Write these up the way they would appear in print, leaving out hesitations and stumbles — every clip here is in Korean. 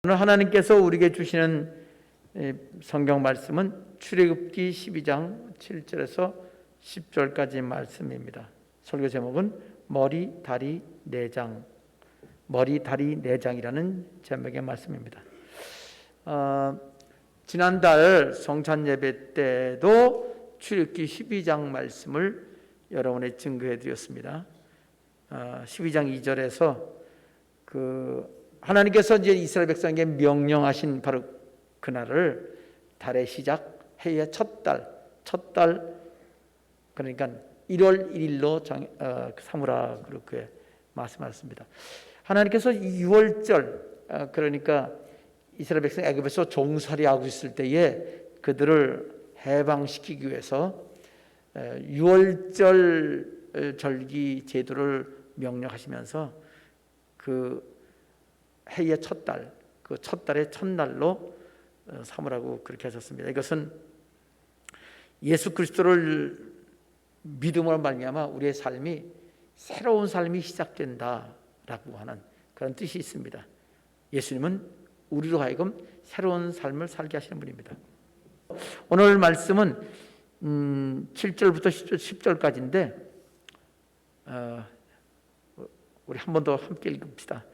오늘 하나님께서 우리에게 주시는 성경 말씀은 출애굽기 12장 7절에서 10절까지 말씀입니다. 설교 제목은 머리, 다리, 내장, 머리, 다리, 내장이라는 제목의 말씀입니다. 지난달 성찬 예배 때도 출애굽기 12장 말씀을 여러분에 증거해 드렸습니다. 12장 2절에서 하나님께서 이제 이스라엘 백성에게 명령하신 바로 그날을 달의 시작, 해의 첫 달 그러니까 1월 1일로 삼으라 그렇게 말씀하셨습니다. 하나님께서 6월절 그러니까 이스라엘 백성 애굽에서 종살이하고 있을 때에 그들을 해방시키기 위해서 6월절 절기 제도를 명령하시면서 그 해의 첫 달, 그 첫 달의 첫날로 삼으라고 그렇게 하셨습니다. 이것은 예수 그리스도를 믿음으로 말미암아 우리의 삶이 새로운 삶이 시작된다라고 하는 그런 뜻이 있습니다. 예수님은 우리로 하여금 새로운 삶을 살게 하시는 분입니다. 오늘 말씀은 7절부터 10절까지인데 우리 한 번 더 함께 읽읍시다.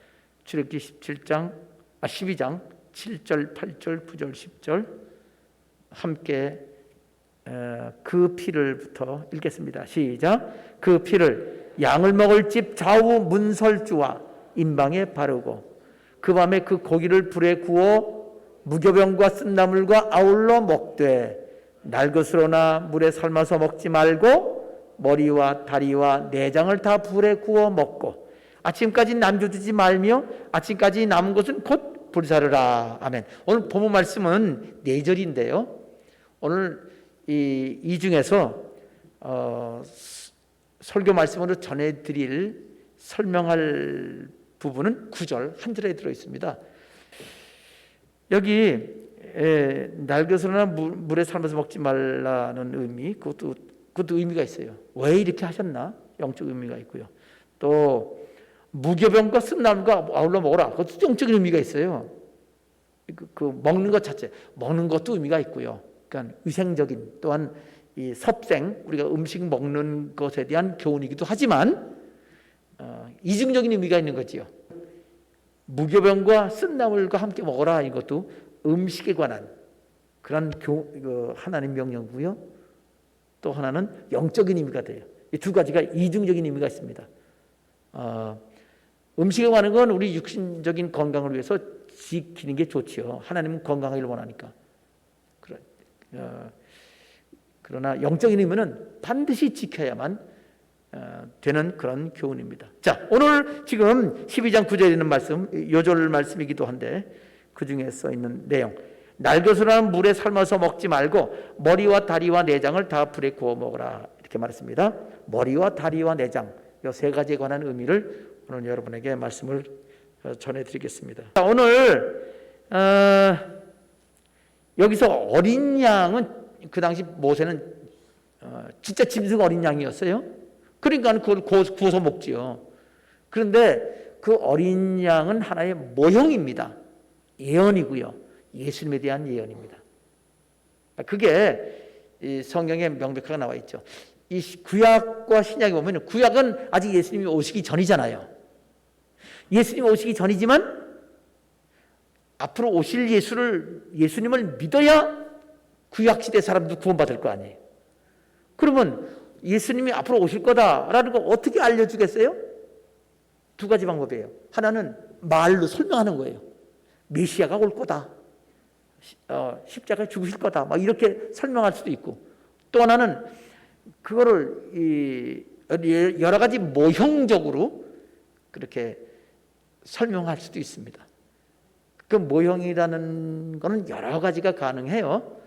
출애굽기 12장 7절, 8절, 9절, 10절 함께 그 피를부터 읽겠습니다. 시작. 그 피를 양을 먹을 집 좌우 문설주와 임방에 바르고 그 밤에 그 고기를 불에 구워 무교병과 쓴나물과 아울러 먹되 날것으로나 물에 삶아서 먹지 말고 머리와 다리와 내장을 다 불에 구워 먹고 아침까지 남겨두지 말며 아침까지 남은 것은 곧 불사르라. 아멘. 오늘 본문 말씀은 4절인데요. 오늘 이 중에서 설교 말씀으로 전해드릴 설명할 부분은 9절, 한 절에 들어있습니다. 여기 날것으로나 물에 삶아서 먹지 말라는 의미, 그것도 의미가 있어요. 왜 이렇게 하셨나? 영적 의미가 있고요. 또 무교병과 쓴나물과 아울러 먹어라. 그것도 영적인 의미가 있어요. 그 먹는 것 자체, 먹는 것도 의미가 있고요. 그러니까 위생적인 또한 이 섭생, 우리가 음식 먹는 것에 대한 교훈이기도 하지만 이중적인 의미가 있는 거지요. 무교병과 쓴나물과 함께 먹어라. 이것도 음식에 관한 그런 하나님 명령이고요. 또 하나는 영적인 의미가 돼요. 이 두 가지가 이중적인 의미가 있습니다. 음식에 관한 건 우리 육신적인 건강을 위해서 지키는 게 좋지요. 하나님은 건강하기를 원하니까. 그러나 영적인 의미는 반드시 지켜야만 되는 그런 교훈입니다. 자, 오늘 지금 12장 9절에 있는 말씀, 요절 말씀이기도 한데 그 중에 써 있는 내용. 날것으로는 물에 삶아서 먹지 말고 머리와 다리와 내장을 다 불에 구워 먹어라. 이렇게 말했습니다. 머리와 다리와 내장, 이 세 가지에 관한 의미를 오늘 여러분에게 말씀을 전해드리겠습니다. 자, 오늘 여기서 어린 양은 그 당시 모세는 진짜 짐승 어린 양이었어요. 그러니까 그걸 구워서 먹지요. 그런데 그 어린 양은 하나의 모형입니다. 예언이고요. 예수님에 대한 예언입니다. 그게 성경에 명백하게 나와 있죠. 이 구약과 신약에 보면 구약은 아직 예수님이 오시기 전이잖아요. 예수님이 오시기 전이지만 앞으로 오실 예수님을 믿어야 구약시대 사람도 구원받을 거 아니에요. 그러면 예수님이 앞으로 오실 거다라는 거 어떻게 알려주겠어요? 두 가지 방법이에요. 하나는 말로 설명하는 거예요. 메시아가 올 거다. 십자가에 죽으실 거다. 막 이렇게 설명할 수도 있고, 또 하나는 그거를 여러 가지 모형적으로 그렇게 설명할 수도 있습니다. 그 모형이라는 거는 여러 가지가 가능해요.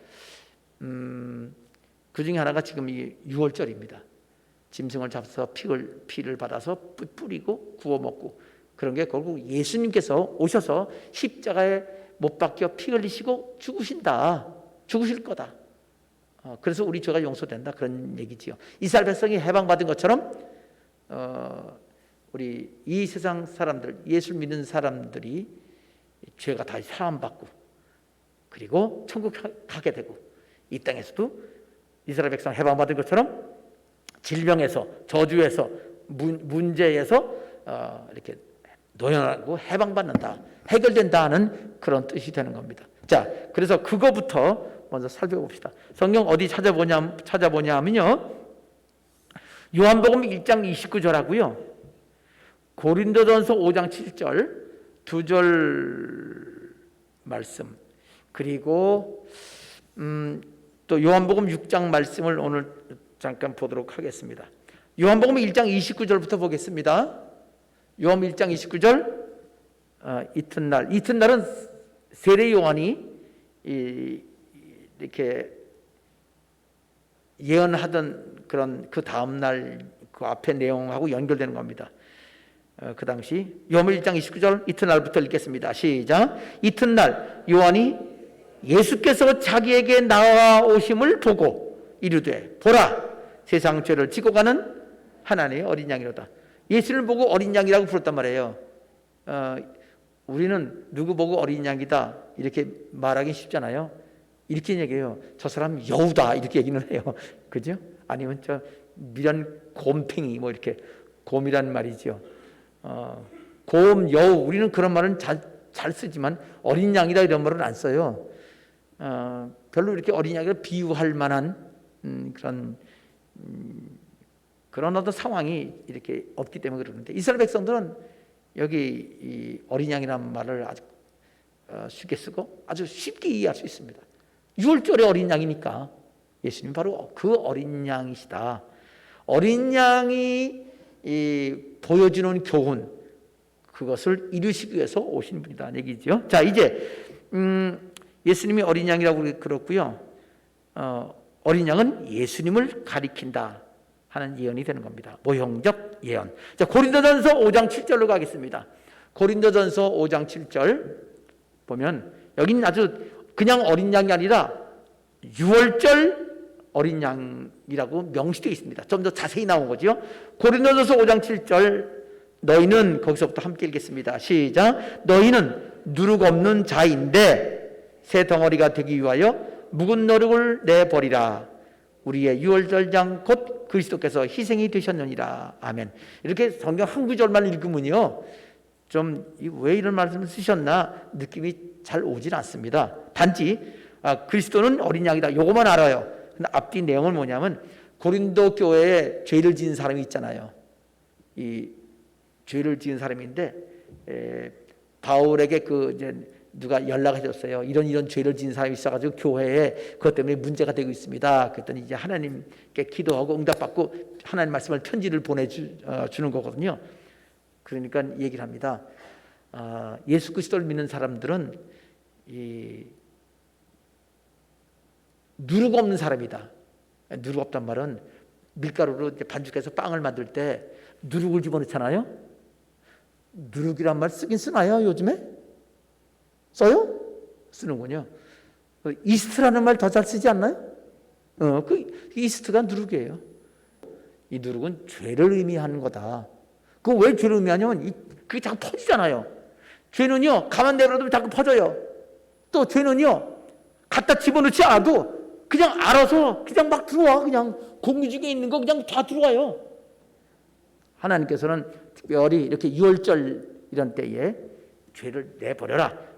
그 중에 하나가 지금 이 6월절입니다. 짐승을 잡아서 피를 받아서 뿌리고 구워 먹고, 그런 게 결국 예수님께서 오셔서 십자가에 못 박혀 피 흘리시고 죽으실 거다. 그래서 우리 죄가 용서된다, 그런 얘기지요. 이스라엘 백성이 해방받은 것처럼 우리 이 세상 사람들, 예수 믿는 사람들이 죄가 다시 사함받고 그리고 천국 가게 되고 이 땅에서도 이스라엘 백성 해방받은 것처럼 질병에서 저주에서 문제에서 이렇게 노연하고 해방받는다, 해결된다는 그런 뜻이 되는 겁니다. 자, 그래서 그거부터 먼저 살펴봅시다. 성경 어디 찾아보냐면요, 요한복음 1장 29절하고요 고린도전서 5장 7절 2절 말씀, 그리고 또 요한복음 6장 말씀을 오늘 잠깐 보도록 하겠습니다. 요한복음 1장 29절부터 보겠습니다. 요한복음 1장 29절, 이튿날은 세례 요한이 이렇게 예언하던 그런 그 다음 날 그 앞에 내용하고 연결되는 겁니다. 그 당시 요한복음 1장 29절 이튿날부터 읽겠습니다. 시작. 이튿날 요한이 예수께서 자기에게 나와오심을 보고 이르되 보라, 세상 죄를 지고 가는 하나님의 어린 양이로다. 예수를 보고 어린 양이라고 불렀단 말이에요. 우리는 누구 보고 어린 양이다 이렇게 말하기 쉽잖아요. 이렇게 얘기해요. 저 사람 여우다 이렇게 얘기는 해요. 그죠? 아니면 저 미련 곰팽이 뭐 이렇게, 곰이란 말이죠. 곰, 여우, 우리는 그런 말은 잘 쓰지만 어린 양이다 이런 말은 안 써요. 별로 이렇게 어린 양이라 비유할 만한 그런 어떤 상황이 이렇게 없기 때문에 그러는데, 이스라엘 백성들은 여기 이 어린 양이라는 말을 아주 쉽게 쓰고 아주 쉽게 이해할 수 있습니다. 6월절의 어린 양이니까 예수님 바로 그 어린 양이시다. 어린 양이 보여주는 교훈, 그것을 이루시기 위해서 오신 분이다 얘기죠. 자, 이제 예수님이 어린 양이라고 그렇고요. 어린 양은 예수님을 가리킨다 하는 예언이 되는 겁니다. 모형적 예언. 자, 고린도전서 5장 7절로 가겠습니다. 고린도전서 5장 7절 보면 여기는 아주 그냥 어린 양이 아니라 6월절 어린 양이라고 명시되어 있습니다. 좀 더 자세히 나온 거죠. 고린도전서 5장 7절, 너희는, 거기서부터 함께 읽겠습니다. 시작. 너희는 누룩 없는 자인데 새 덩어리가 되기 위하여 묵은 누룩을 내버리라. 우리의 6월절장 곧 그리스도께서 희생이 되셨느니라. 아멘. 이렇게 성경 한 구절만 읽으면요, 좀 왜 이런 말씀을 쓰셨나 느낌이 잘 오질 않습니다. 단지 그리스도는 어린 양이다 요거만 알아요. 근데 앞뒤 내용은 뭐냐면, 고린도 교회에 죄를 지은 사람이 있잖아요. 이 죄를 지은 사람인데 바울에게 이제 누가 연락하셨어요. 이런 죄를 지은 사람이 있어가지고 교회에 그것 때문에 문제가 되고 있습니다. 그랬더니 이제 하나님께 기도하고 응답받고 하나님 말씀을 편지를 보내주는 거거든요. 그러니까 얘기를 합니다. 예수 그리스도를 믿는 사람들은 누룩 없는 사람이다. 누룩 없단 말은 밀가루로 이제 반죽해서 빵을 만들 때 누룩을 집어넣잖아요. 누룩이란 말 쓰긴 쓰나요 요즘에? 써요? 쓰는군요. 이스트라는 말 더 잘 쓰지 않나요? 그 이스트가 누룩이에요. 이 누룩은 죄를 의미하는 거다. 그거 왜 죄를 의미하냐면 그게 자꾸 퍼지잖아요. 죄는요, 가만 내버려두면 자꾸 퍼져요. 또 죄는요, 갖다 집어넣지 않아도 그냥 알아서 그냥 막 들어와. 그냥 공기 중에 있는 거 그냥 다 들어와요. 하나님께서는 특별히 이렇게 6월절 이런 때에 죄를 내버려라.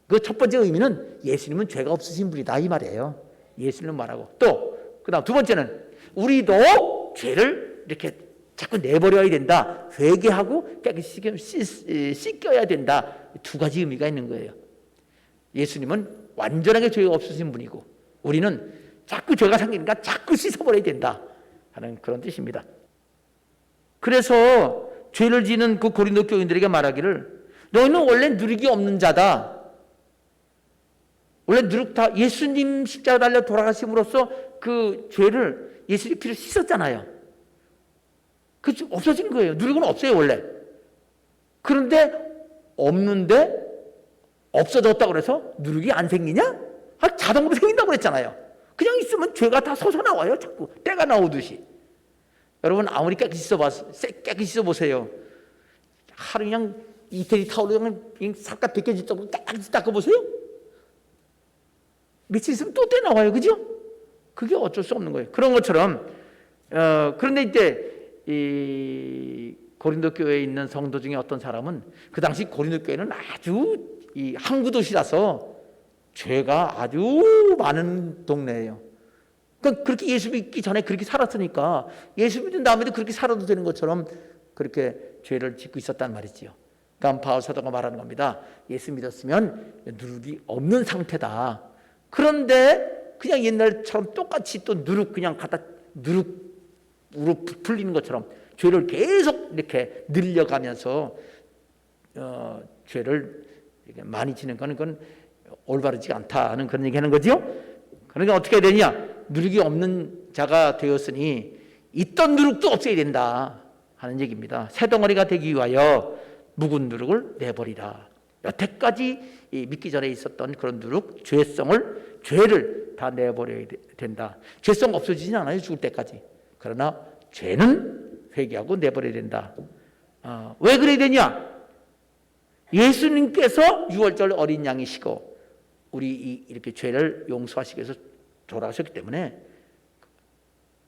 그 첫 번째 의미는 예수님은 죄가 없으신 분이다 이 말이에요. 예수님은 말하고, 또 그다음 두 번째는 우리도 죄를 이렇게 자꾸 내버려야 된다. 회개하고 깨끗이 씻겨야 된다. 두 가지 의미가 있는 거예요. 예수님은 완전하게 죄가 없으신 분이고, 우리는 자꾸 죄가 생기니까 자꾸 씻어버려야 된다 하는 그런 뜻입니다. 그래서 죄를 지는 그 고린도 교인들에게 말하기를, 너희는 원래 누룩이 없는 자다. 원래 누룩 다 예수님 십자가 달려 돌아가심으로써 그 죄를 예수님 피로 씻었잖아요. 그 없어진 거예요. 누룩은 없어요 원래. 그런데 없는데 없어졌다고 그래서 누룩이 안 생기냐? 자동으로 생긴다고 그랬잖아요. 그냥 있으면 죄가 다 솟아나와요. 자꾸 때가 나오듯이. 여러분 아무리 깨끗이 씻어보세요. 하루 그냥 이태리 타올로 그냥 싹다 벗겨질 정도로 깨끗이 닦아보세요. 며칠 있으면 또 때 나와요. 그죠? 그게 어쩔 수 없는 거예요. 그런 것처럼 그런데 이제 이 고린도 교회에 있는 성도 중에 어떤 사람은 그 당시 고린도 교회는 아주 이 항구 도시라서 죄가 아주 많은 동네예요. 그러니까 그렇게 예수 믿기 전에 그렇게 살았으니까 예수 믿은 다음에도 그렇게 살아도 되는 것처럼 그렇게 죄를 짓고 있었단 말이지요. 그러니까 바울 사도가 말하는 겁니다. 예수 믿었으면 누룩이 없는 상태다. 그런데 그냥 옛날처럼 똑같이 또 누룩 그냥 갖다 누룩으로 풀리는 것처럼 죄를 계속 이렇게 늘려가면서 죄를 많이 지는 건 그건 올바르지 않다는 그런 얘기하는 거죠. 그러니까 어떻게 해야 되냐? 누룩이 없는 자가 되었으니 있던 누룩도 없애야 된다 하는 얘기입니다. 새 덩어리가 되기 위하여 묵은 누룩을 내버리라. 여태까지 믿기 전에 있었던 그런 누룩, 죄를 다 내버려야 된다. 죄성 없어지진 않아요, 죽을 때까지. 그러나 죄는 회개하고 내버려야 된다. 왜 그래야 되냐? 예수님께서 6월절 어린 양이시고 우리 이렇게 죄를 용서하시기 위해서 돌아가셨기 때문에,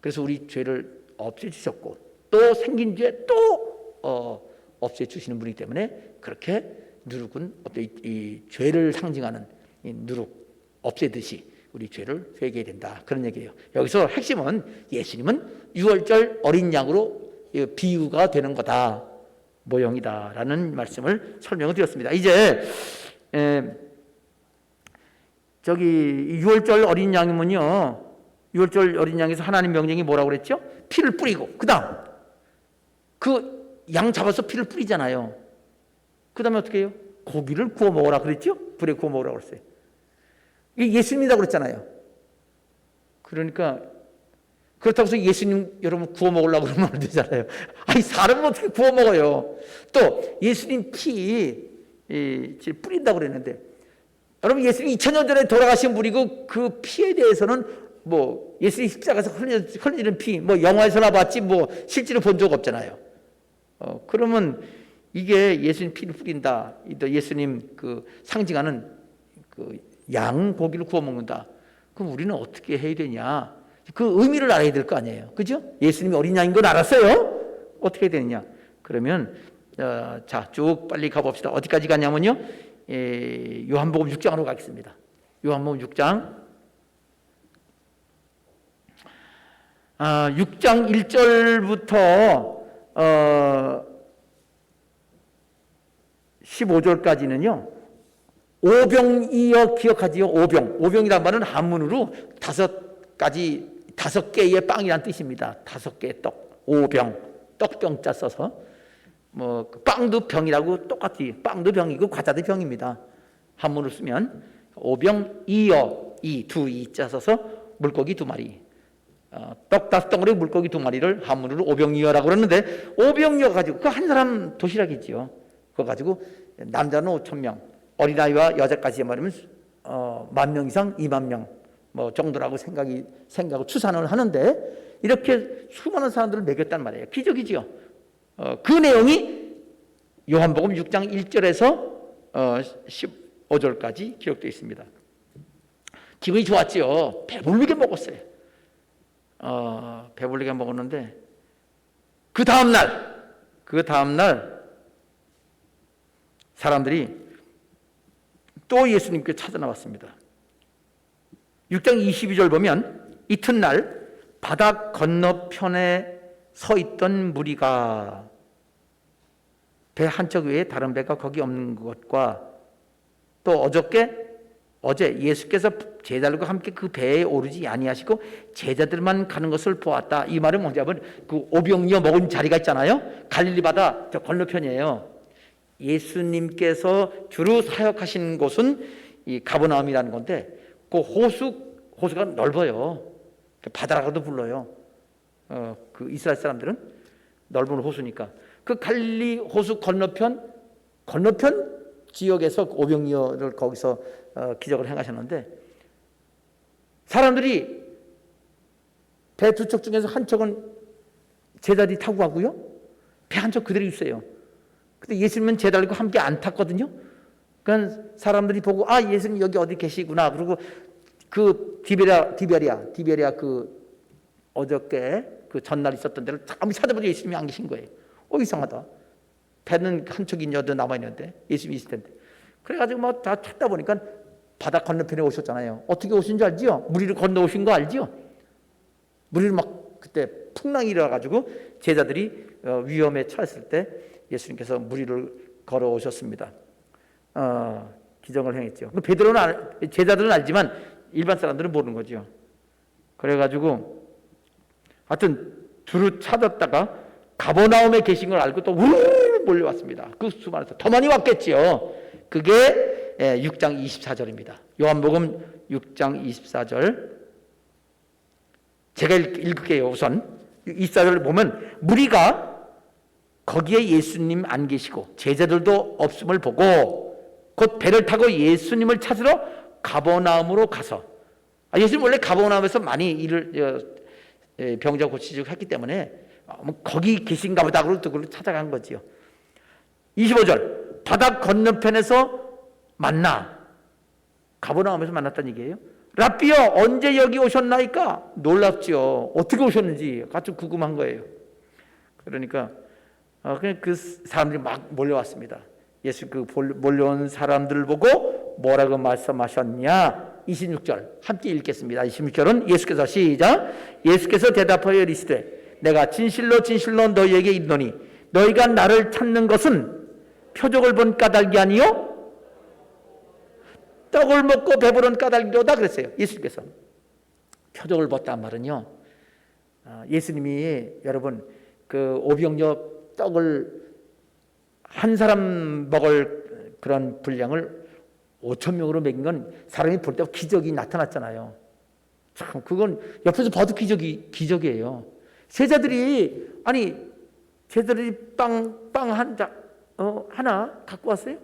그래서 우리 죄를 없애주셨고 또 생긴 죄 또 없애주시는 분이기 때문에 그렇게 누룩은 이 죄를 상징하는 이 누룩 없애듯이 우리 죄를 회개해야 된다, 그런 얘기예요. 여기서 핵심은 예수님은 6월절 어린 양으로 비유가 되는 거다, 모형이다라는 말씀을 설명을 드렸습니다. 이제 저기 6월절 어린 양이면요, 6월절 어린 양에서 하나님 명령이 뭐라고 그랬죠? 피를 뿌리고 그다음 그 양 잡아서 피를 뿌리잖아요. 그 다음에 어떻게 해요? 고기를 구워 먹으라 그랬죠? 불에 구워 먹으라고 그랬어요. 이게 예수님이라고 그랬잖아요. 그러니까 그렇다고 해서 예수님 여러분 구워 먹으려고 그러면 안 되잖아요. 아니 사람은 어떻게 구워 먹어요? 또 예수님 피 뿌린다고 그랬는데, 여러분 예수님 2000년 전에 돌아가신 분이고 그 피에 대해서는 뭐 예수님 십자가에서 흘리는 피 뭐 영화에서나 봤지 뭐 실제로 본 적 없잖아요. 그러면 이게 예수님 피를 뿌린다, 예수님 그 상징하는 그 양 고기를 구워 먹는다. 그럼 우리는 어떻게 해야 되냐? 그 의미를 알아야 될 거 아니에요, 그죠? 예수님이 어린 양인 건 알았어요. 어떻게 해야 되느냐? 그러면 자, 쭉 빨리 가봅시다. 어디까지 가냐면요, 요한복음 6장으로 가겠습니다. 요한복음 6장 6장 1절부터 15절까지는요 오병이어 기억하지요? 오병이란 말은 한문으로 5개의 빵이란 뜻입니다. 5개의 떡, 오병, 떡병자 써서 뭐 빵도 병이라고 똑같이, 빵도 병이고 과자도 병입니다. 한문으로 쓰면 오병이어, 두 이자 써서 물고기 2마리, 떡 5덩어리 물고기 2마리를 한문으로 오병이어라고 그러는데, 오병이어 가지고 그 한 사람 도시락이지요. 그거 가지고 남자는 5,000명, 어린아이와 여자까지 말하면 10,000명 이상, 20,000명 뭐 정도라고 생각을 추산을 하는데, 이렇게 수많은 사람들을 먹였단 말이에요. 기적이지요. 그 내용이 요한복음 6장 1절에서 15절까지 기록되어 있습니다. 기분이 좋았지요. 배부르게 먹었어요. 배부르게 먹었는데 그 다음날 사람들이 또 예수님께 찾아 나왔습니다. 6장 22절 보면 이튿날 바다 건너편에 서 있던 무리가 배 한 척 외에 다른 배가 거기 없는 것과 또 어제 예수께서 제자들과 함께 그 배에 오르지 아니하시고 제자들만 가는 것을 보았다. 이 말은 뭐냐면 그 오병이어 먹은 자리가 있잖아요. 갈릴리 바다 저 건너편이에요. 예수님께서 주로 사역하신 곳은 이 가버나움이라는 건데, 그 호수가 넓어요. 바다라고도 불러요. 그 이스라엘 사람들은 넓은 호수니까 그 갈릴리 호수 건너편 지역에서 오병이어를 거기서 기적을 행하셨는데, 사람들이 배 2척 중에서 한 척은 제자들이 타고 가고요, 배 한 척 그대로 있어요. 근데 예수님은 제자들과 함께 안 탔거든요. 그러니까 사람들이 보고 예수님 여기 어디 계시구나. 그리고 그 디베리아 그 어저께 그 전날 있었던 데를 아무리 찾아봐도 예수님이 안 계신 거예요. 이상하다. 배는 한 척이 여도 남아 있는데 예수님이 있을 텐데. 그래가지고 뭐 다 찾다 보니까 바다 건너편에 오셨잖아요. 어떻게 오신 줄 알지요? 무리를 건너오신 거 알지요? 무리를 막 그때 풍랑이 일어나가지고 제자들이 위험에 처했을 때 예수님께서 무리를 걸어오셨습니다. 기적을 행했죠. 베드로는 제자들은 알지만 일반 사람들은 모르는 거죠. 그래가지고 하여튼 두루 찾았다가 가버나움에 계신 걸 알고 또 우르르 몰려왔습니다. 그 수많아서 더 많이 왔겠지요. 그게 6장 24절입니다. 요한복음 6장 24절. 제가 읽을게요. 우선 24절을 보면 무리가 거기에 예수님 안 계시고 제자들도 없음을 보고 곧 배를 타고 예수님을 찾으러 가버나움으로 가서, 예수님 원래 가버나움에서 많이 일을 병자 고치고 했기 때문에 거기 계신가 보다 그러고 그걸 찾아간 거지요. 25절 바다 건너편에서 만나, 가버나움에서 만났다는 얘기예요. 랍비여 언제 여기 오셨나이까? 놀랍지요. 어떻게 오셨는지 아주 궁금한 거예요. 그러니까 그냥 그 사람들이 막 몰려왔습니다. 예수 그 몰려온 사람들을 보고 뭐라고 말씀하셨냐? 26절 함께 읽겠습니다. 26절은 예수께서 시작. 예수께서 대답하여 이르시되 내가 진실로 진실로 너희에게 이르노니 너희가 나를 찾는 것은 표적을 본 까닭이 아니요 떡을 먹고 배부른 까닭이로다 그랬어요. 예수께서. 표적을 봤단 말은요, 예수님이 여러분 그 오병여 떡을 한 사람 먹을 그런 분량을 5,000명으로 먹인 건 사람이 볼 때 기적이 나타났잖아요. 참 그건 옆에서 봐도 기적이에요. 제자들이 빵 하나 갖고 왔어요.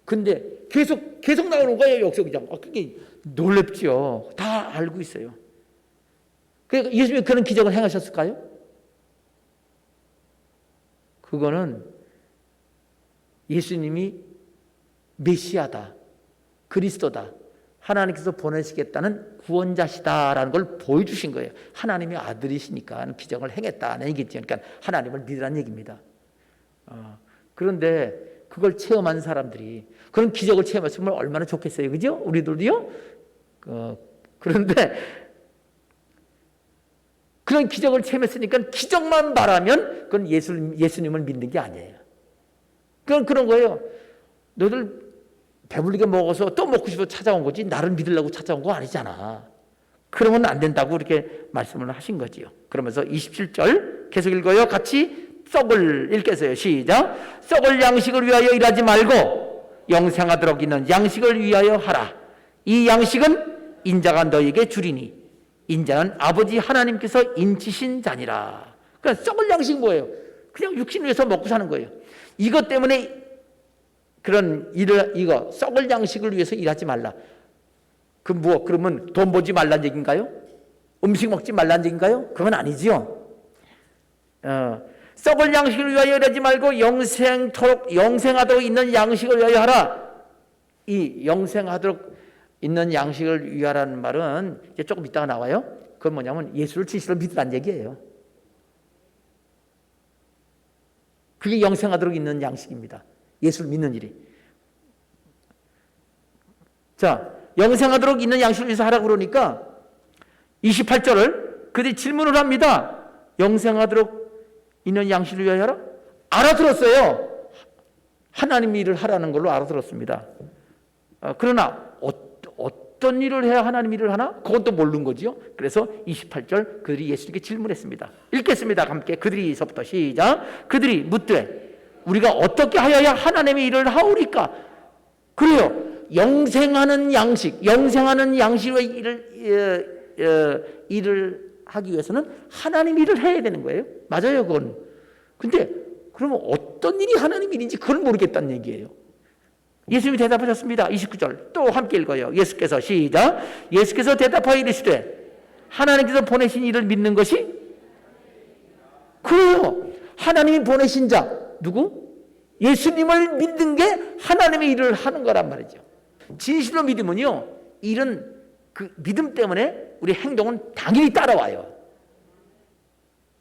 근데 계속 나오는 거예요. 여기서 그냥. 그게 놀랍죠. 다 알고 있어요. 그러니까 예수님이 그런 기적을 행하셨을까요? 그거는 예수님이 메시아다, 그리스도다, 하나님께서 보내시겠다는 구원자시다라는 걸 보여주신 거예요. 하나님의 아들이시니까 기적을 행했다는 얘기죠. 그러니까 하나님을 믿으라는 얘기입니다. 그런데 그걸 체험한 사람들이 그런 기적을 체험했으면 얼마나 좋겠어요. 그죠? 우리들도요. 그런데 그런 기적을 체험했으니까 기적만 말하면 그건 예수님을 믿는 게 아니에요. 그런 거예요. 너들 배불리게 먹어서 또 먹고 싶어서 찾아온 거지 나를 믿으려고 찾아온 거 아니잖아. 그러면 안 된다고 이렇게 말씀을 하신 거지요. 그러면서 27절 계속 읽어요. 같이 썩을 읽겠어요. 시작. 썩을 양식을 위하여 일하지 말고 영생하도록 있는 양식을 위하여 하라. 이 양식은 인자가 너에게 주리니 인자는 아버지 하나님께서 인치신 자니라. 그러니까 썩을 양식 뭐예요? 그냥 육신 위해서 먹고 사는 거예요. 이것 때문에 이거 썩을 양식을 위해서 일하지 말라. 그러면 돈 벌지 말란 얘기인가요? 음식 먹지 말란 얘기인가요? 그건 아니지요. 썩을 양식을 위하여 일하지 말고 영생하도록 있는 양식을 위하여 하라. 이 영생하도록 있는 양식을 위하라는 말은 이제 조금 이따가 나와요. 그건 뭐냐면 예수를 진실로 믿으라는 얘기예요. 그게 영생하도록 있는 양식입니다. 예수를 믿는 일이. 자, 영생하도록 있는 양식을 위해서 하라고 그러니까 28절을 그들이 질문을 합니다. 영생하도록 있는 양식을 위하여 하라? 알아들었어요. 하나님 일을 하라는 걸로 알아들었습니다. 그러나 어떤 일을 해야 하나님 일을 하나? 그건 또 모르는 거지요. 그래서 28절 그들이 예수님께 질문했습니다. 읽겠습니다. 함께 그들이서부터 시작. 그들이 묻되 우리가 어떻게 하여야 하나님의 일을 하오리까? 그래요. 영생하는 양식의 일을 하기 위해서는 하나님 일을 해야 되는 거예요. 맞아요, 그건. 근데 그러면 어떤 일이 하나님 일인지 그걸 모르겠다는 얘기예요. 예수님이 대답하셨습니다. 29절 또 함께 읽어요. 예수께서 시작. 예수께서 대답하여 이르시되 하나님께서 보내신 이를 믿는 것이 그래요. 하나님이 보내신 자 누구? 예수님을 믿는 게 하나님의 일을 하는 거란 말이죠. 진실로 믿으면요, 일은 그 믿음 때문에 우리 행동은 당연히 따라와요.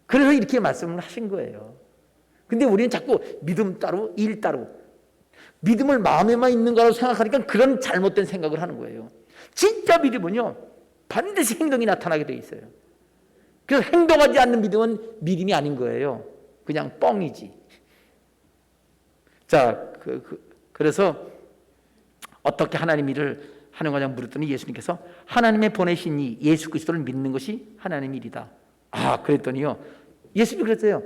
그래서 이렇게 말씀을 하신 거예요. 근데 우리는 자꾸 믿음 따로 일 따로, 믿음을 마음에만 있는 거라고 생각하니까 그런 잘못된 생각을 하는 거예요. 진짜 믿음은요, 반드시 행동이 나타나게 돼 있어요. 그래서 행동하지 않는 믿음은 믿음이 아닌 거예요. 그냥 뻥이지. 자, 그래서 어떻게 하나님 일을 하는 거냐 물었더니 예수님께서 하나님의 보내신 이 예수 그리스도를 믿는 것이 하나님의 일이다. 아, 그랬더니요, 예수님이 그랬어요.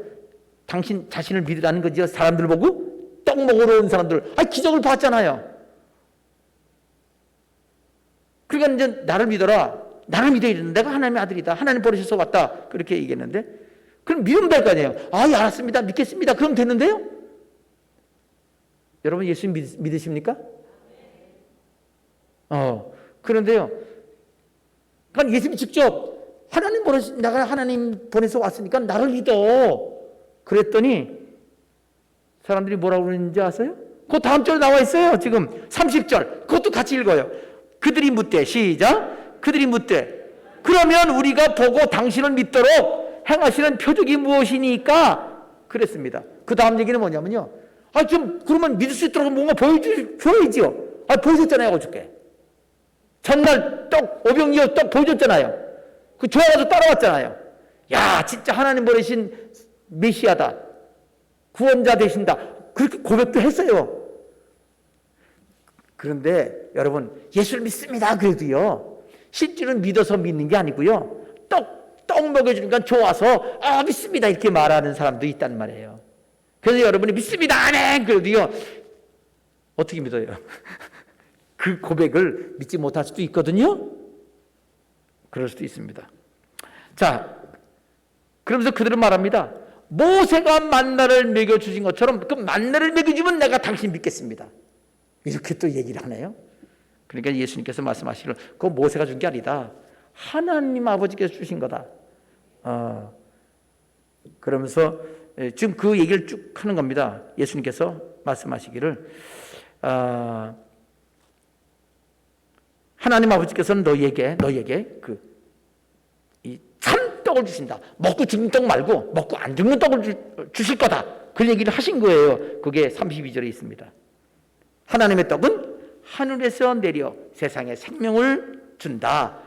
당신 자신을 믿으라는 거지요. 사람들 보고 떡 먹으러 온 사람들, 기적을 봤잖아요. 그러니까 이제 나를 믿어라. 나를 믿어야 되는데 내가 하나님의 아들이다. 하나님 보내셔서 왔다. 그렇게 얘기했는데, 그럼 믿으면 될 거 아니에요. 예, 알았습니다. 믿겠습니다. 그럼 됐는데요? 여러분 예수 믿으십니까? 그런데요, 그러니까 예수님이 직접 내가 하나님 보내서 왔으니까 나를 믿어. 그랬더니 사람들이 뭐라고 그러는지 아세요? 그 다음 절에 나와 있어요. 지금 30절. 그것도 같이 읽어요. 그들이 묻되, 시작. 그들이 묻되, 그러면 우리가 보고 당신을 믿도록 행하시는 표적이 무엇이니까? 그랬습니다. 그 다음 얘기는 뭐냐면요, 좀 그러면 믿을 수 있도록 뭔가 보여줘야지요. 보여줬잖아요. 어저께 전날 떡 5병이어 떡 보여줬잖아요. 그 좋아가지고 따라왔잖아요. 야, 진짜 하나님 보내신 메시아다, 구원자 되신다, 그렇게 고백도 했어요. 그런데 여러분, 예수를 믿습니다 그래도요, 실제로는 믿어서 믿는 게 아니고요, 떡 먹여주니까 좋아서 믿습니다 이렇게 말하는 사람도 있단 말이에요. 그래서 여러분이 믿습니다 아멘 그래도요, 어떻게 믿어요? 그 고백을 믿지 못할 수도 있거든요. 그럴 수도 있습니다. 자, 그러면서 그들은 말합니다. 모세가 만나를 먹여주신 것처럼 그 만나를 먹여주면 내가 당신 믿겠습니다. 이렇게 또 얘기를 하네요. 그러니까 예수님께서 말씀하시기를 그거 모세가 준 게 아니다. 하나님 아버지께서 주신 거다. 그러면서 지금 그 얘기를 쭉 하는 겁니다. 예수님께서 말씀하시기를 하나님 아버지께서는 너희에게 이 참떡을 주신다. 먹고 죽는 떡 말고 먹고 안 죽는 떡을 주실 거다. 그 얘기를 하신 거예요. 그게 32절에 있습니다. 하나님의 떡은 하늘에서 내려 세상에 생명을 준다.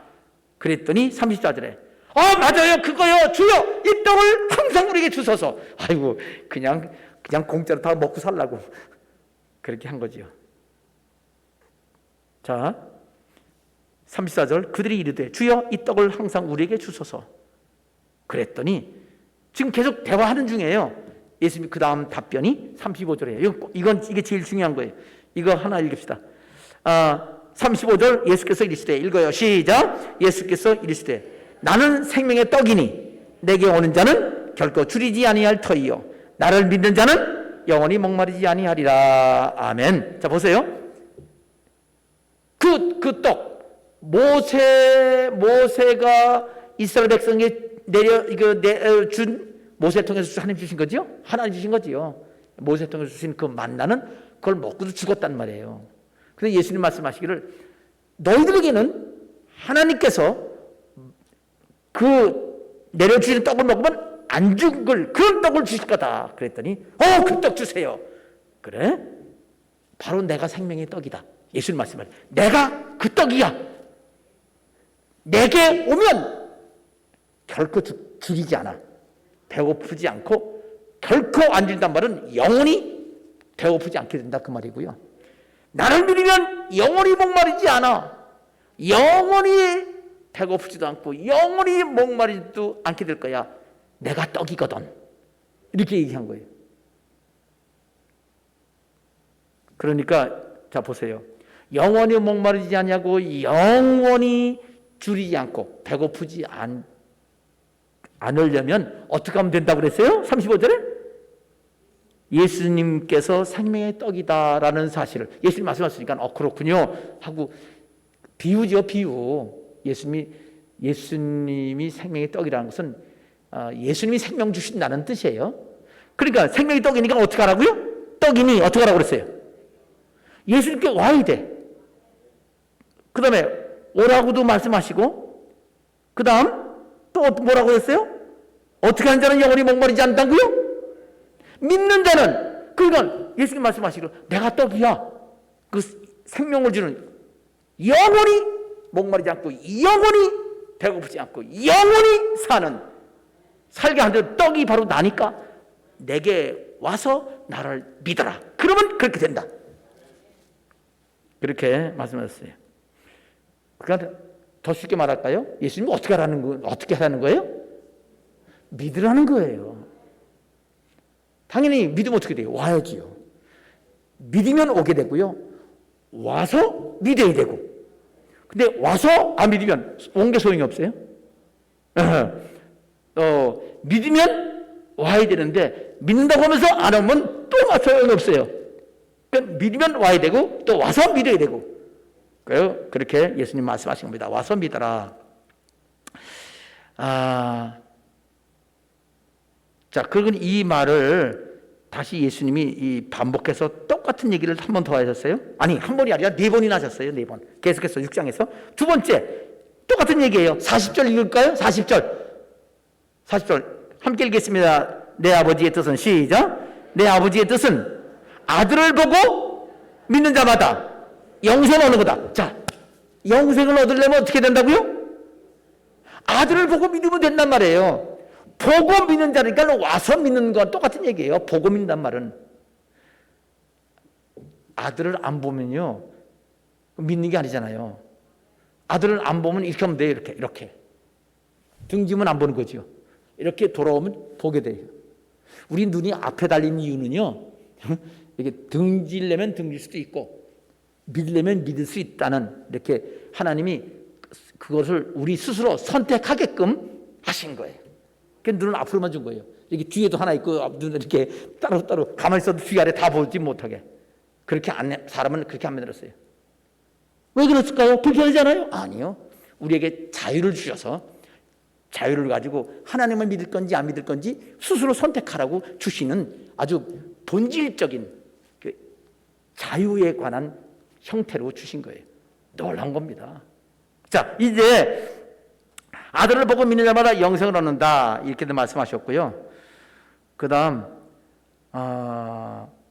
그랬더니 34절에 맞아요. 그거요. 주여 이 떡을 항상 우리에게 주소서. 아이고, 그냥 공짜로 다 먹고 살라고 그렇게 한 거죠. 자, 34절 그들이 이르되 주여 이 떡을 항상 우리에게 주소서. 그랬더니 지금 계속 대화하는 중이에요. 예수님 그 다음 답변이 35절이에요. 이게 제일 중요한 거예요. 이거 하나 읽읍시다. 35절 예수께서 이르시되, 읽어요. 시작. 예수께서 이르시되 나는 생명의 떡이니 내게 오는 자는 결코 줄이지 아니할 터이요 나를 믿는 자는 영원히 목마르지 아니하리라. 아멘. 자, 보세요. 그 떡, 모세가 이스라엘 백성에게 준, 모세 통해서 하나님 주신 거죠? 하나님 주신 거지요. 모세 통해서 주신 그 만나는 그걸 먹고도 죽었단 말이에요. 그래서 예수님 말씀하시기를 너희들에게는 하나님께서 그 내려주신 떡을 먹으면 안 죽을 그런 떡을 주실 거다. 그랬더니 그 떡 주세요. 그래? 바로 내가 생명의 떡이다. 예수님 말씀하시죠. 내가 그 떡이야. 내게 오면 결코 죽이지 않아. 배고프지 않고 결코 안 죽는단 말은 영원히 배고프지 않게 된다 그 말이고요. 나를 믿으면 영원히 목마르지 않아. 영원히 배고프지도 않고 영원히 목마르지도 않게 될 거야. 내가 떡이거든. 이렇게 얘기한 거예요. 그러니까 자 보세요. 영원히 목마르지 않냐고 영원히 줄이지 않고 배고프지 않으려면 어떻게 하면 된다고 그랬어요? 35절에 예수님께서 생명의 떡이다라는 사실을 예수님 말씀하셨으니까 그렇군요 하고 비유죠. 비유. 예수님이 생명의 떡이라는 것은 예수님이 생명 주신다는 뜻이에요. 그러니까 생명의 떡이니까 어떻게 하라고요? 떡이니 어떻게 하라고 그랬어요? 예수님께 와야 돼. 그 다음에 오라고도 말씀하시고, 그 다음 또 뭐라고 했어요? 어떻게 하는 자는 영원히 목마르지 않다고요? 믿는 자는, 그러니까 예수님 말씀하시기로 내가 떡이야. 그 생명을 주는, 영원히 목마르지 않고 영원히 배고프지 않고 영원히 살게 하는 떡이 바로 나니까 내게 와서 나를 믿어라. 그러면 그렇게 된다. 그렇게 말씀하셨어요. 그러니까 더 쉽게 말할까요? 예수님이 어떻게 하라는 거예요? 믿으라는 거예요. 당연히 믿으면 어떻게 돼요? 와야지요. 믿으면 오게 되고요. 와서 믿어야 되고. 근데 와서 안 믿으면 온 게 소용이 없어요. 믿으면 와야 되는데 믿는다고 하면서 안 오면 또 소용이 없어요. 그러니까 믿으면 와야 되고 또 와서 믿어야 되고. 그렇게 예수님 말씀하신 겁니다. 와서 믿어라. 자, 그리고 이 말을 다시 예수님이 반복해서 똑같은 얘기를 한 번 더 하셨어요. 아니, 한 번이 아니라 4번이나 하셨어요. 4번. 계속해서 6장에서. 두 번째, 똑같은 얘기예요. 40절 읽을까요? 40절. 함께 읽겠습니다. 내 아버지의 뜻은, 시작. 내 아버지의 뜻은 아들을 보고 믿는 자마다 영생을 얻는 거다. 자, 영생을 얻으려면 어떻게 된다고요? 아들을 보고 믿으면 된단 말이에요. 보고 믿는 자니까 와서 믿는 건 똑같은 얘기예요. 보고 믿는단 말은. 아들을 안 보면요, 믿는 게 아니잖아요. 아들을 안 보면 이렇게 하면 돼요. 이렇게. 등지면 안 보는 거죠. 이렇게 돌아오면 보게 돼요. 우리 눈이 앞에 달린 이유는요, 이게 등지려면 등질 수도 있고 믿으려면 믿을 수 있다는, 이렇게 하나님이 그것을 우리 스스로 선택하게끔 하신 거예요. 그 눈을 앞으로만 준 거예요. 여기 뒤에도 하나 있고 눈을 이렇게 따로 가만히 있어도 뒤 아래 다 보지 못하게. 사람은 그렇게 안 만들었어요. 왜 그랬을까요? 불편하잖아요? 아니요. 우리에게 자유를 주셔서, 자유를 가지고 하나님을 믿을 건지 안 믿을 건지 스스로 선택하라고 주시는 아주 본질적인 그 자유에 관한 형태로 주신 거예요. 놀라운 겁니다. 자, 이제 아들을 보고 믿는 자마다 영생을 얻는다, 이렇게도 말씀하셨고요. 그 다음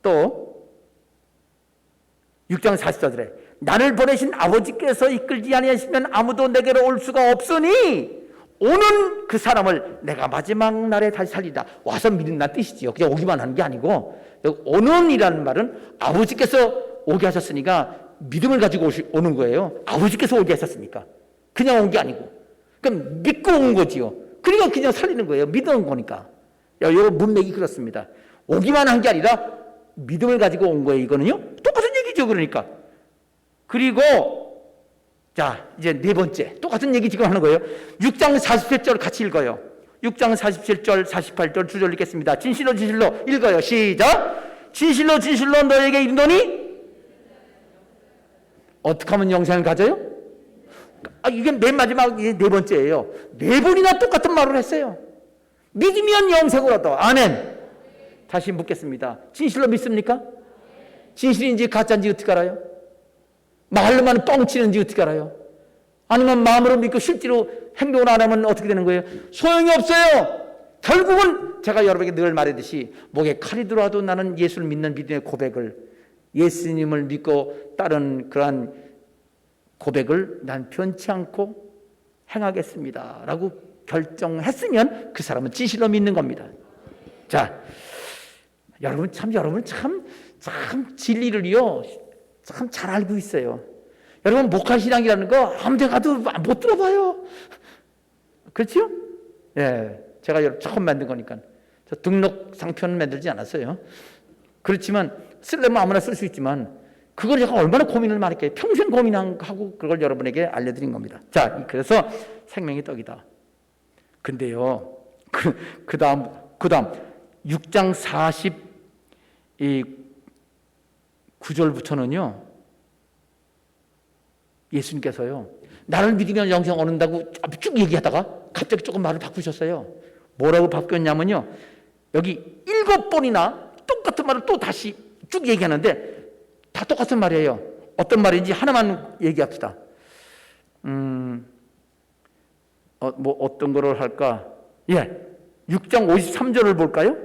또 6장 40절에 나를 보내신 아버지께서 이끌지 아니하시면 아무도 내게로 올 수가 없으니 오는 그 사람을 내가 마지막 날에 다시 살리다. 와서 믿는다는 뜻이지요. 그냥 오기만 하는 게 아니고, 오는 이라는 말은 아버지께서 오게 하셨으니까 믿음을 가지고 오는 거예요. 아버지께서 오게 하셨으니까. 그냥 온 게 아니고. 그럼 믿고 온 거지요. 그러니까 그냥 살리는 거예요. 믿어온 거니까. 요 문맥이 그렇습니다. 오기만 한 게 아니라 믿음을 가지고 온 거예요. 이거는요. 똑같은 얘기죠. 그러니까. 그리고 자, 이제 네 번째. 똑같은 얘기 지금 하는 거예요. 6장 47절 같이 읽어요. 6장 47절, 48절 두 절 읽겠습니다. 진실로 읽어요. 시작. 진실로 너에게 이르노니 어떻게 하면 영생을 가져요? 이게 맨 마지막 네 번째예요. 네 번이나 똑같은 말을 했어요. 믿으면 영생을 얻어. 아멘. 다시 묻겠습니다. 진실로 믿습니까? 진실인지 가짜인지 어떻게 알아요? 말로만 뻥치는지 어떻게 알아요? 아니면 마음으로 믿고 실제로 행동을 안 하면 어떻게 되는 거예요? 소용이 없어요. 결국은 제가 여러분에게 늘 말했듯이 목에 칼이 들어와도 나는 예수를 믿는 믿음의 고백을, 예수님을 믿고 따른 그러한 고백을 난 편치 않고 행하겠습니다 라고 결정했으면 그 사람은 진실로 믿는 겁니다. 자, 여러분 참 진리를요 참 잘 알고 있어요. 여러분 목화신앙이라는 거 아무 데 가도 못 들어봐요. 그렇죠? 예, 제가 여러분 처음 만든 거니까. 저 등록 상표는 만들지 않았어요. 그렇지만 쓰려면 아무나 쓸 수 있지만 그걸 제가 얼마나 고민을 많이 했겠어요. 평생 고민하고 그걸 여러분에게 알려드린 겁니다. 자, 그래서 생명의 떡이다. 근데요, 그 다음 6장 49절부터는요, 예수님께서요, 나를 믿으면 영생 얻는다고 쭉 얘기하다가 갑자기 조금 말을 바꾸셨어요. 뭐라고 바뀌었냐면요, 여기 7번이나 똑같은 말을 또 다시 쭉 얘기하는데 다 똑같은 말이에요. 어떤 말인지 하나만 얘기합시다. 뭐 어떤 거를 할까? 예, 6장 53절을 볼까요?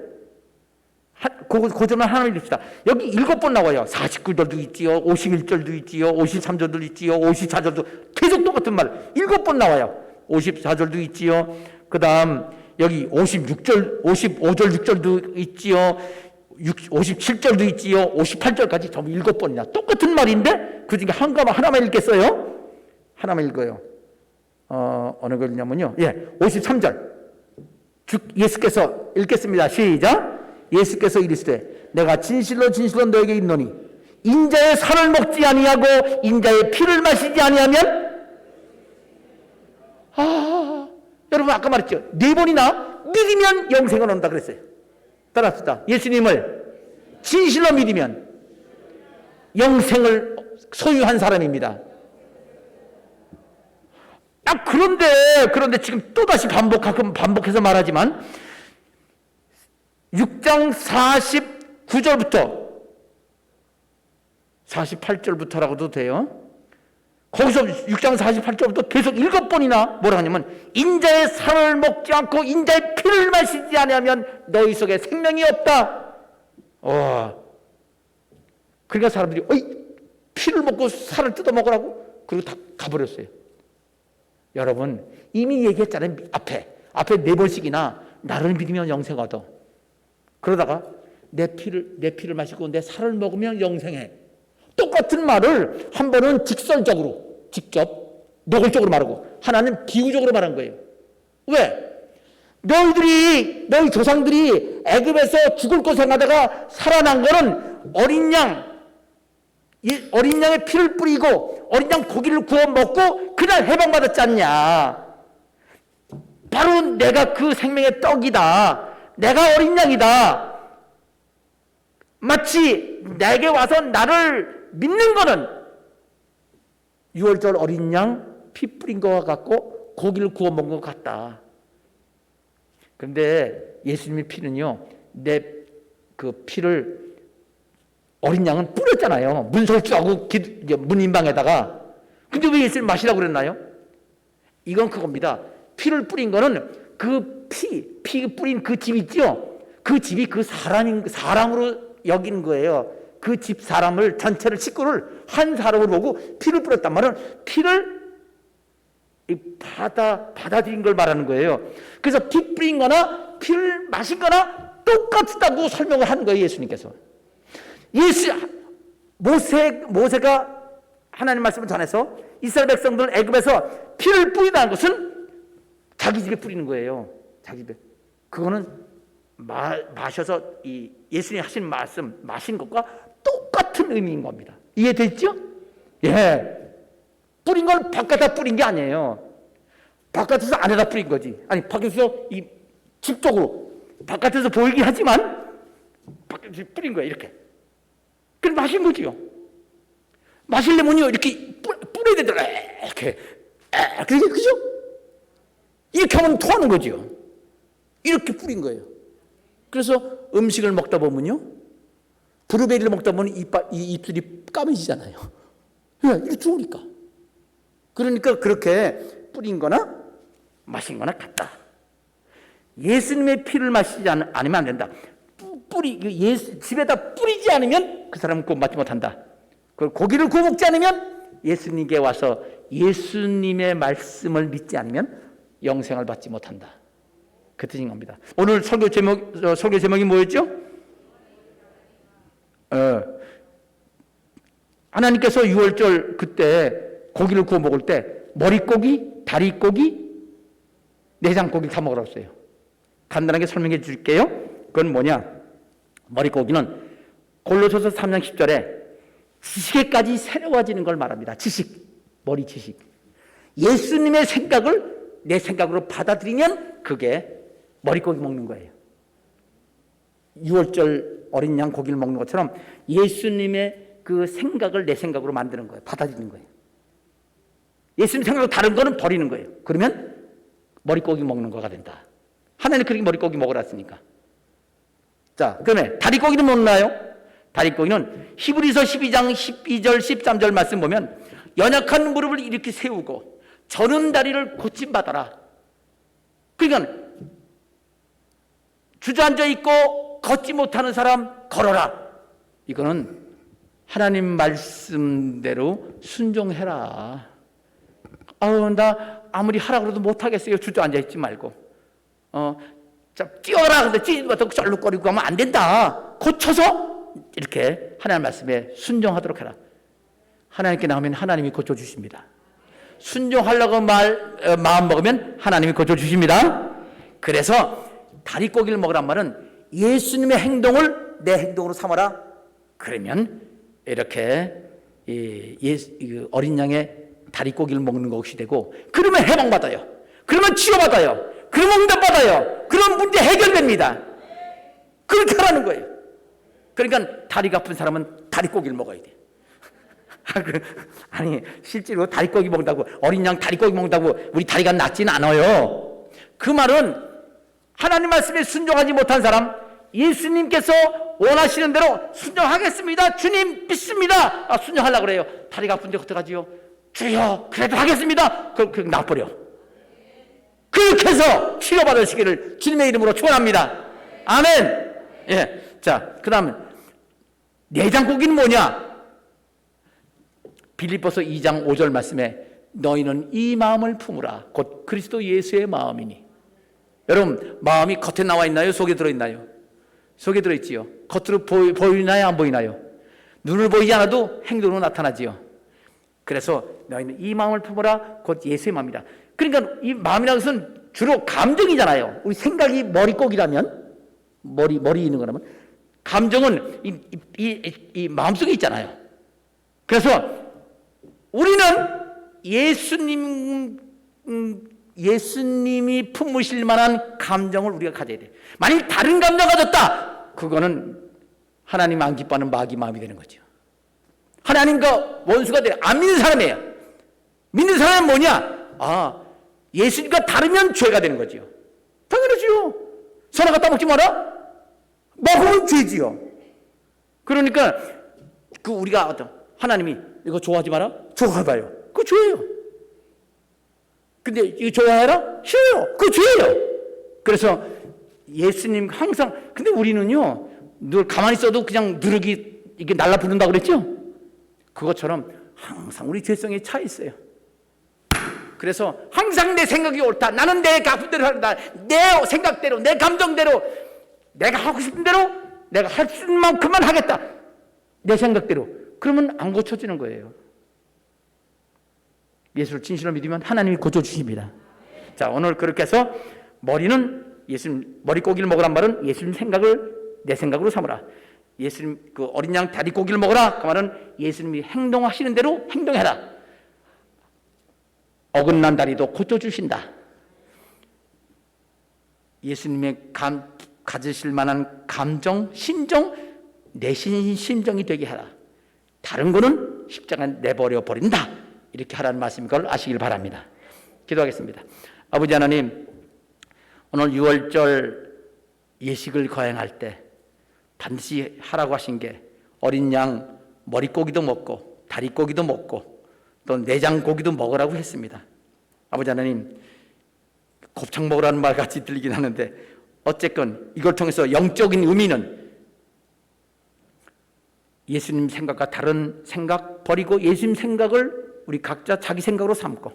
그 점만 하나만 읽읍시다. 여기 7번 나와요. 49절도 있지요, 51절도 있지요, 53절도 있지요, 54절도 계속 똑같은 말 7번 나와요. 54절도 있지요. 그 다음 여기 56절, 55절 6절도 있지요, 57절도 있지요, 58절까지 전부 7번이나 똑같은 말인데 그 중에 하나만 읽겠어요? 하나만 읽어요. 어느 걸 읽냐면요, 예, 53절 예수께서 읽겠습니다. 시작. 예수께서 이르시되 내가 진실로 진실로 너에게 이르노니 인자의 살을 먹지 아니하고 인자의 피를 마시지 아니하면, 여러분 아까 말했죠. 4번이나 믿으면 영생을 얻는다 그랬어요. 따라합시다. 예수님을 진실로 믿으면 영생을 소유한 사람입니다. 그런데 지금 또다시 반복해서 말하지만 6장 49절부터 48절부터라고도 돼요. 거기서 6장 48절부터 계속 7번이나 뭐라 하냐면 인자의 살을 먹지 않고 인자의 피를 마시지 아니하면 너희 속에 생명이 없다. 그러니까 사람들이 피를 먹고 살을 뜯어 먹으라고? 그리고 다 가버렸어요. 여러분 이미 얘기했잖아요. 앞에 4번씩이나 나를 믿으면 영생 얻어. 그러다가 내 피를 마시고 내 살을 먹으면 영생해. 똑같은 말을 한 번은 직설적으로 직접 노골적으로 말하고 하나는 비유적으로 말한 거예요. 왜? 너희 조상들이 애굽에서 죽을 고생하다가 살아난 거는 어린 양의 피를 뿌리고 어린 양 고기를 구워 먹고 그날 해방받았지 않냐. 바로 내가 그 생명의 떡이다. 내가 어린 양이다. 마치 내게 와서 나를 믿는 거는 6월절 어린 양 피 뿌린 것과 같고 고기를 구워 먹은 것 같다. 그런데 예수님의 피는요, 내 그 피를 어린 양은 뿌렸잖아요. 문설주하고 문인방에다가. 근데 왜 예수님 마시라고 그랬나요? 이건 그겁니다. 피를 뿌린 거는 그 피 뿌린 그 집 있죠? 그 집이 그 사람으로 여기는 거예요. 그 집 사람을 전체를 식구를 한 사람으로 보고 피를 뿌렸단 말은 피를 받아들인 걸 말하는 거예요. 그래서 피 뿌린 거나 피를 마신 거나 똑같다고 설명을 하는 거예요. 예수님께서. 모세가 하나님 말씀을 전해서 이스라엘 백성들 애굽에서 피를 뿌린다는 것은 자기 집에 뿌리는 거예요. 자기 집에. 그거는 마셔서 이 예수님이 하신 말씀 마신 것과 똑같은 의미인 겁니다. 이해됐죠? 예. 뿌린 건 바깥에다 뿌린 게 아니에요. 바깥에서 안에다 뿌린 거지. 아니 바깥에서 이 집 쪽으로 바깥에서 보이긴 하지만 바깥에서 뿌린 거예요. 이렇게. 그럼 마신 거지요. 마시려면요 이렇게 뿌려야 되더라. 이렇게. 그죠? 이렇게 하면 토하는 거지요. 이렇게 뿌린 거예요. 그래서 음식을 먹다 보면요, 브루베리를 먹다 보면 이 입술이 까매지잖아요. 왜? 이렇게 좋으니까. 그러니까 그렇게 뿌린 거나 마신 거나 같다. 예수님의 피를 마시지 않으면 안 된다. 집에다 뿌리지 않으면 그 사람은 꼭 맞지 못한다. 그리고 고기를 구워 먹지 않으면 예수님께 와서 예수님의 말씀을 믿지 않으면 영생을 받지 못한다. 그 뜻인 겁니다. 오늘 설교 제목이 뭐였죠? 하나님께서 6월절 그때 고기를 구워 먹을 때 머리고기, 다리고기, 내장고기 다 먹으라고 했어요. 간단하게 설명해 줄게요. 그건 뭐냐? 머리고기는 골로새서 3장 10절에 지식에까지 새로워지는 걸 말합니다. 머리 지식. 예수님의 생각을 내 생각으로 받아들이면 그게 머리고기 먹는 거예요. 6월절 어린 양 고기를 먹는 것처럼 예수님의 그 생각을 내 생각으로 만드는 거예요. 받아들이는 거예요. 예수님 생각과 다른 거는 버리는 거예요. 그러면 머리고기 먹는 거가 된다. 하나님 그렇게 머리고기 먹으라 했으니까. 자, 그다음에 다리고기는 먹나요? 다리꼬기는 히브리서 12장 12절 13절 말씀 보면 연약한 무릎을 이렇게 세우고 저는 다리를 고침받아라. 그러니까 주저앉아 있고 걷지 못하는 사람 걸어라. 이거는 하나님 말씀대로 순종해라. 나 아무리 하라고 해도 못하겠어요. 주저앉아 있지 말고. 자, 뛰어라. 근데 뛰지 못하고 쩔룩거리고 하면 안 된다. 고쳐서 이렇게 하나님 말씀에 순종하도록 해라. 하나님께 나오면 하나님이 고쳐주십니다. 순종하려고 마음 먹으면 하나님이 고쳐주십니다. 그래서 다리꼬기를 먹으란 말은 예수님의 행동을 내 행동으로 삼아라. 그러면 이렇게 어린 양의 다리꼬기를 먹는 것이 되고, 그러면 해방받아요. 그러면 치유받아요. 그러면 응답받아요. 그런 문제 해결됩니다. 그렇게 하라는 거예요. 그러니까 다리가 아픈 사람은 다리꼬기를 먹어야 돼. 아니 실제로 다리꼬기 먹는다고, 어린 양 다리꼬기 먹는다고 우리 다리가 낫지는 않아요. 그 말은 하나님 말씀에 순종하지 못한 사람, 예수님께서 원하시는 대로 순종하겠습니다. 주님 믿습니다. 순종하려고 그래요. 다리가 아픈데 어떡하지요? 주여 그래도 하겠습니다. 그럼 놔버려. 그렇게 해서 치료받으시기를 주님의 이름으로 축원합니다. 아멘. 예. 자, 그 다음에 내장고기는 뭐냐? 빌립보서 2장 5절 말씀에 너희는 이 마음을 품으라. 곧 그리스도 예수의 마음이니. 여러분 마음이 겉에 나와 있나요? 속에 들어있나요? 속에 들어있지요. 겉으로 보이나요? 안 보이나요? 눈을 보이지 않아도 행동으로 나타나지요. 그래서 너희는 이 마음을 품어라. 곧 예수의 마음이다. 그러니까 이 마음이라는 것은 주로 감정이잖아요. 우리 생각이 머리꼬기라면, 머리 있는 거라면, 감정은 이 마음속에 있잖아요. 그래서 우리는 예수님이 품으실 만한 감정을 우리가 가져야 돼. 만약 다른 감정 가졌다, 그거는 하나님 안 기뻐하는 마귀 마음이 되는 거죠. 하나님과 원수가 돼. 안 믿는 사람이에요. 믿는 사람은 뭐냐? 예수님과 다르면 죄가 되는 거지요. 당연하지요. 선악 갖다 먹지 마라? 먹으면 죄지요. 그러니까 우리가 하나님이 이거 좋아하지 마라? 좋아해봐요. 그거 죄예요. 근데 이거 좋아해라? 싫어요. 그거 죄예요. 그래서 예수님 항상, 근데 우리는요 늘 가만히 있어도 그냥 누르기 이게 날라 부른다고 그랬죠? 그것처럼 항상 우리 죄성에 차 있어요. 그래서 항상 내 생각이 옳다. 나는 내 가품대로 한다. 내 생각대로, 내 감정대로, 내가 하고 싶은 대로 내가 할 수 있는 만큼만 하겠다. 내 생각대로. 그러면 안 고쳐지는 거예요. 예수를 진실로 믿으면 하나님이 고쳐주십니다. 자, 오늘 그렇게 해서 머리는 예수님, 머리고기를 먹으란 말은 예수님 생각을 내 생각으로 삼으라. 예수님 그 어린 양 다리고기를 먹으라. 그 말은 예수님이 행동하시는 대로 행동해라. 어긋난 다리도 고쳐주신다. 예수님의 가지실 만한 감정, 심정, 내신 심정이 되게 하라. 다른 거는 십자가에 내버려 버린다. 이렇게 하라는 말씀인 걸 아시길 바랍니다. 기도하겠습니다. 아버지 하나님, 오늘 6월절 예식을 거행할 때 반드시 하라고 하신 게 어린 양 머리고기도 먹고 다리고기도 먹고 또 내장고기도 먹으라고 했습니다. 아버지 하나님, 곱창 먹으라는 말 같이 들리긴 하는데 어쨌건 이걸 통해서 영적인 의미는 예수님 생각과 다른 생각 버리고 예수님 생각을 우리 각자 자기 생각으로 삼고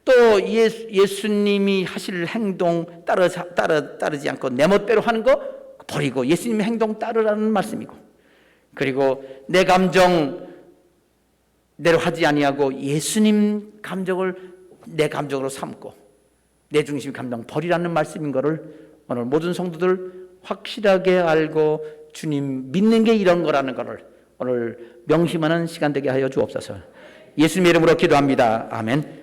또 예수님이 하실 행동 따르지 않고 내 멋대로 하는 거 버리고 예수님의 행동 따르라는 말씀이고, 그리고 내 감정 대로 하지 아니하고 예수님 감정을 내 감정으로 삼고 내 중심 감정 버리라는 말씀인 것을 오늘 모든 성도들 확실하게 알고 주님 믿는 게 이런 거라는 것을 오늘 명심하는 시간 되게 하여 주옵소서. 예수님의 이름으로 기도합니다. 아멘.